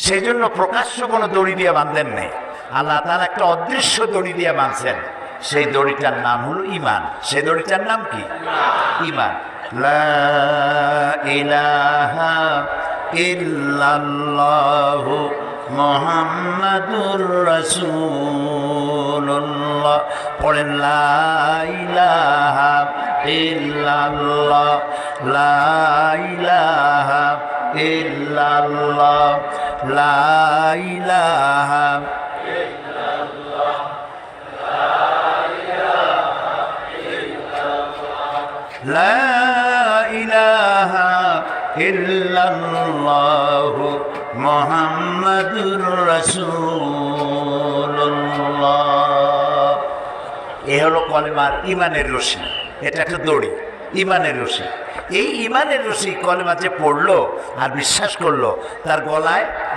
সেই জন্য প্রকাশ্য কোনো দড়ি দিয়ে বাঁধেন নেই, আল্লাহ তার একটা অদৃশ্য দড়ি দিয়ে বাঁধছেন। সেই দড়িটার নাম হলো ইমান। সেই দড়িটার নাম কি? ইমান। লা ইলাহা ইল্লাল্লাহু মুহাম্মাদুর রাসূলুল্লাহ। পড়েন লা ইলাহা ইল্লাল্লাহ, লা ইলাহা ইল্লাল্লাহ, লা ইলাহা লা ইলাহা ইল্লাল্লাহু মুহাম্মাদুর রাসূলুল্লাহ। এ হলো কলেমার ইমানের রশি। এটা একটা দড়ি, ইমানের রশি। এই ইমানের রশি কলেমা যে পড়লো আর বিশ্বাস করলো, তার গলায়